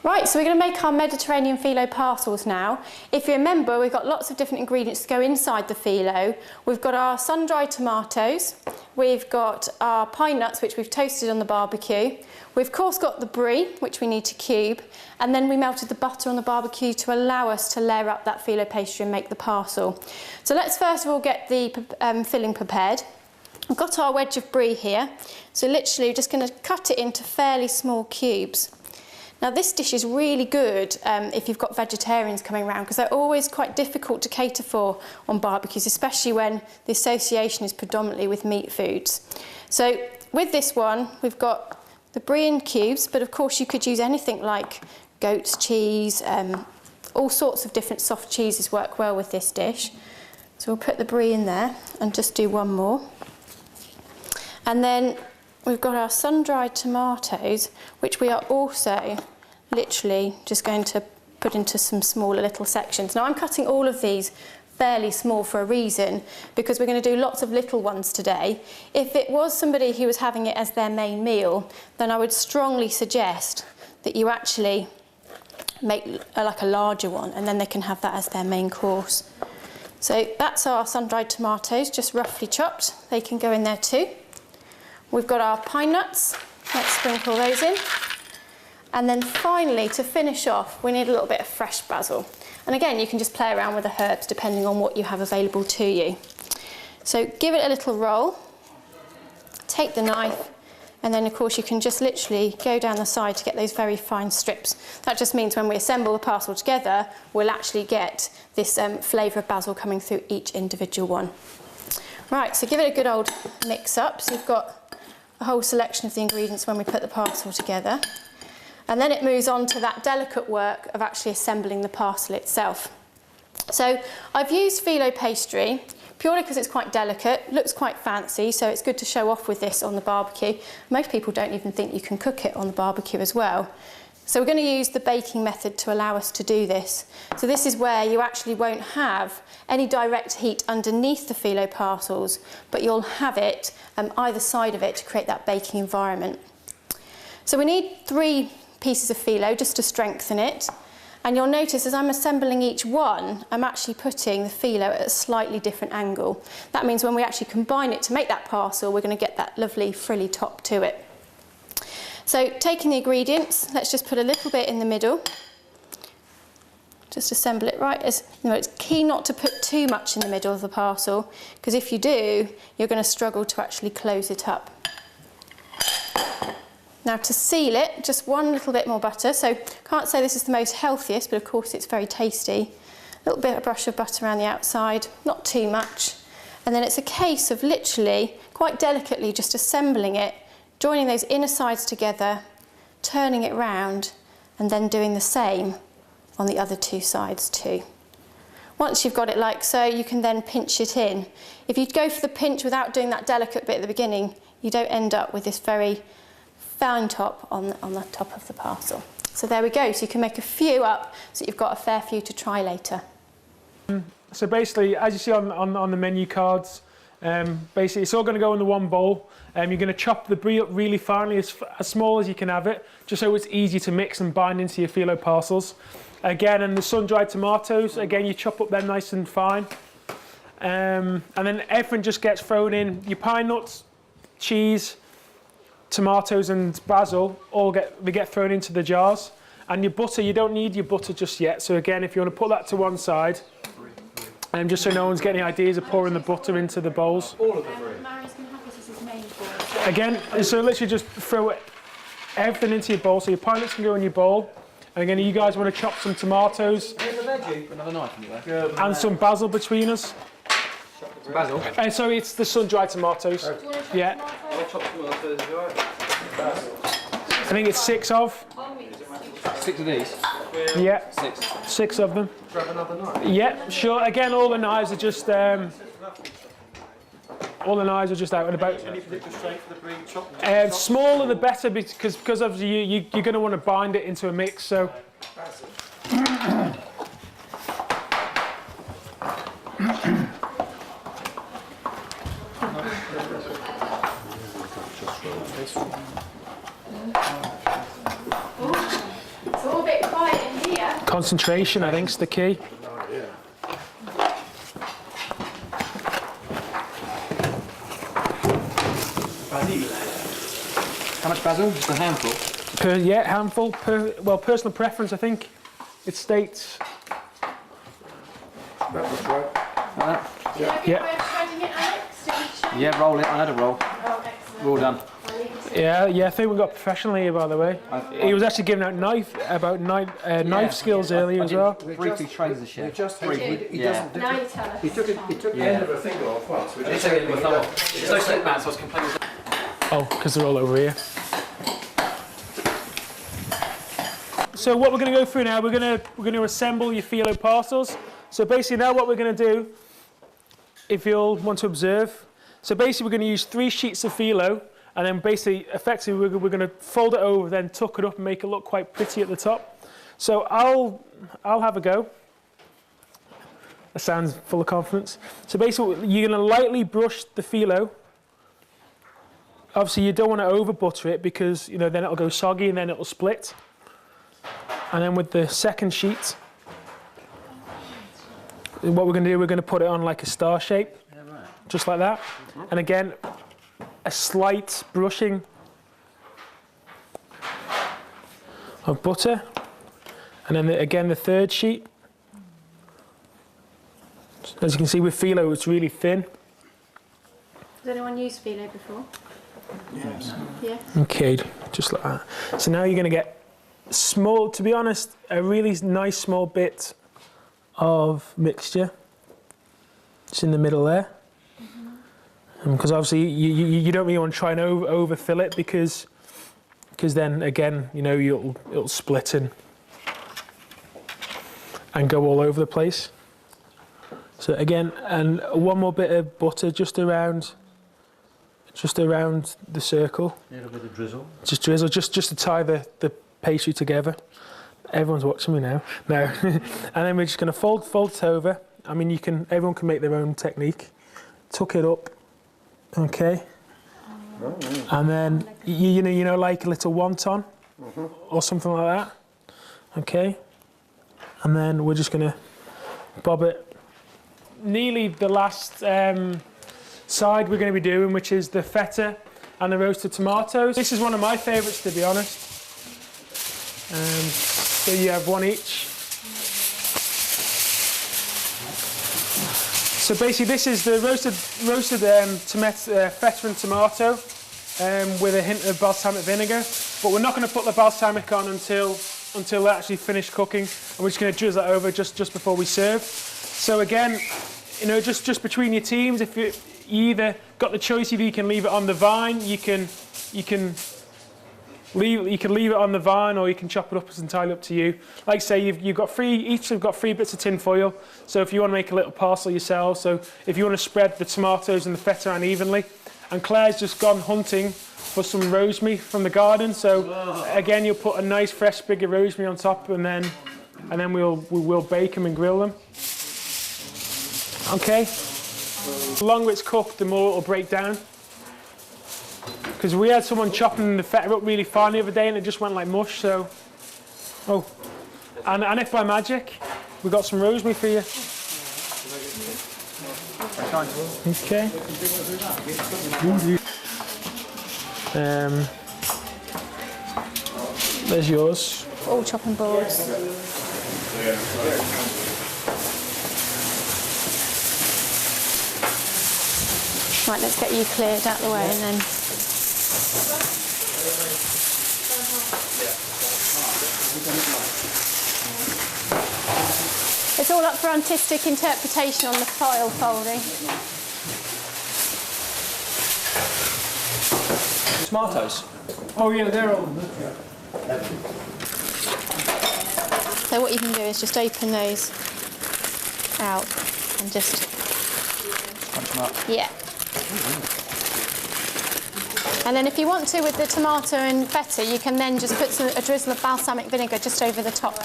Right, so we're going to make our Mediterranean phyllo parcels now. If you remember, we've got lots of different ingredients to go inside the phyllo. We've got our sun-dried tomatoes, we've got our pine nuts, which we've toasted on the barbecue. We've of course got the brie, which we need to cube, and then we melted the butter on the barbecue to allow us to layer up that phyllo pastry and make the parcel. So let's first of all get the filling prepared. We've got our wedge of brie here, so literally we're just going to cut it into fairly small cubes. Now this dish is really good if you've got vegetarians coming around, because they're always quite difficult to cater for on barbecues, especially when the association is predominantly with meat foods. So with this one, we've got the brie in cubes, but of course you could use anything like goat's cheese, all sorts of different soft cheeses work well with this dish. So we'll put the brie in there and just do one more. And then we've got our sun-dried tomatoes, which we are also literally just going to put into some smaller little sections. Now I'm cutting all of these fairly small for a reason, because we're going to do lots of little ones today. If it was somebody who was having it as their main meal, then I would strongly suggest that you actually make like a larger one, and then they can have that as their main course. So that's our sun-dried tomatoes, just roughly chopped. They can go in there too. We've got our pine nuts. Let's sprinkle those in. And then finally, to finish off, we need a little bit of fresh basil. And again, you can just play around with the herbs depending on what you have available to you. So give it a little roll, take the knife, and then of course you can just literally go down the side to get those very fine strips. That just means when we assemble the parcel together, we'll actually get this flavour of basil coming through each individual one. Right, so give it a good old mix up. So you've got a whole selection of the ingredients when we put the parcel together. And then it moves on to that delicate work of actually assembling the parcel itself. So I've used phyllo pastry purely because it's quite delicate, looks quite fancy, so it's good to show off with this on the barbecue. Most people don't even think you can cook it on the barbecue as well. So we're going to use the baking method to allow us to do this. So this is where you actually won't have any direct heat underneath the phyllo parcels, but you'll have it either side of it to create that baking environment. So we need 3 pieces of phyllo just to strengthen it. And you'll notice as I'm assembling each one, I'm actually putting the phyllo at a slightly different angle. That means when we actually combine it to make that parcel, we're going to get that lovely frilly top to it. So taking the ingredients, let's just put a little bit in the middle. Just assemble it right as, it's key not to put too much in the middle of the parcel, because if you do, you're going to struggle to actually close it up. Now to seal it, just one little bit more butter. So can't say this is the most healthiest, but of course it's very tasty. A little bit of brush of butter around the outside, not too much. And then it's a case of literally, quite delicately, just assembling it, joining those inner sides together, turning it round, and then doing the same on the other 2 sides too. Once you've got it like so, you can then pinch it in. If you go for the pinch without doing that delicate bit at the beginning, you don't end up with this very fine top on the top of the parcel. So there we go. So you can make a few up so you've got a fair few to try later. So basically, as you see on the menu cards, basically it's all going to go in the one bowl. You're going to chop the brie up really finely, as small as you can have it, just so it's easy to mix and bind into your phyllo parcels. Again, and the sun-dried tomatoes, again, you chop up them nice and fine. And then everything just gets thrown in. Your pine nuts, cheese, tomatoes and basil, they get thrown into the jars. And your butter, you don't need your butter just yet. So again, if you want to put that to one side, and just so no one's getting any ideas of pouring the butter into the bowls. All of the brie. Again, so literally just throw everything into your bowl. So your pine nuts can go in your bowl. And again, you guys want to chop some tomatoes. Another knife in there. And some basil between us. Basil? So it's the sun-dried tomatoes. Yeah. I'll chop tomatoes, right? I think it's 6 of. 6 of these? Yeah. 6. 6 of them. Grab another knife? Yeah, sure. Again, all the knives are just out and about. Any particular strength for the brie chop? Smaller the better, because of you're going to want to bind it into a mix. So. It's all a bit Concentration, I think, is the key. How much basil? Just a handful? Yeah, handful. Well, personal preference, I think. It states... That's right. Yeah, roll it. I had a roll. Oh, excellent. We're all done. Yeah, I think we got professional here, by the way. He was actually giving out knife skills earlier as well. Briefly trains the chef. He doesn't. Now you tell us. He took the end of a finger off once. We just It's no slip mat, so I was complaining. Oh, because they're all over here. So what we're going to go through now, we're going to assemble your Philo parcels. So basically now what we're going to do, if you'll want to observe, so basically we're going to use 3 sheets of Philo, and then basically, effectively, we're going to fold it over, then tuck it up and make it look quite pretty at the top. So I'll have a go. That sounds full of confidence. So basically, you're going to lightly brush the Philo. Obviously, you don't want to over butter it because then it'll go soggy and then it'll split. And then with the second sheet, what we're going to do, we're going to put it on like a star shape, just like that. And again, a slight brushing of butter. And then again, the third sheet. As you can see with Philo, it's really thin. Has anyone used Philo before? Yes. Yeah. Okay, just like that. So now you're going to get small, to be honest, a really nice small bit of mixture. It's in the middle there. Because obviously you don't really want to try and overfill it because then again it'll split and go all over the place. So again, and one more bit of butter just around the circle. A little bit of drizzle. Just drizzle, just to tie the pastry together. Everyone's watching me now. No, and then we're just going to fold it over. I mean, everyone can make their own technique. Tuck it up. Okay, and then like a little wonton or something like that. Okay, and then we're just gonna bob it. Nearly the last side we're going to be doing, which is the feta and the roasted tomatoes. This is one of my favourites, to be honest. So you have one each. So basically this is the roasted feta and tomato with a hint of balsamic vinegar, but we're not going to put the balsamic on until they actually finish cooking, and we're just going to drizzle that over just before we serve. So again, just between your teams, if you either got the choice, if you can leave it on the vine, you can leave it on the vine, or you can chop it up. It's entirely up to you. Like I say, you've got each have got 3 bits of tin foil. So if you want to make a little parcel yourselves, so if you want to spread the tomatoes and the feta unevenly, and Claire's just gone hunting for some rosemary from the garden. So again, you'll put a nice fresh sprig of rosemary on top, and then we'll bake them and grill them. Okay. The longer it's cooked, the more it'll break down. Because we had someone chopping the feta up really fine the other day and it just went like mush, so... Oh. And if by magic, we got some rosemary for you. Okay. There's yours. All chopping boards. Right, let's get you cleared out the way and then... It's all up for artistic interpretation on the file folding. Tomatoes. Oh yeah, they're all... So what you can do is just open those out and just... Punch them up. Yeah. And then if you want to, with the tomato and feta, you can then just put a drizzle of balsamic vinegar just over the top.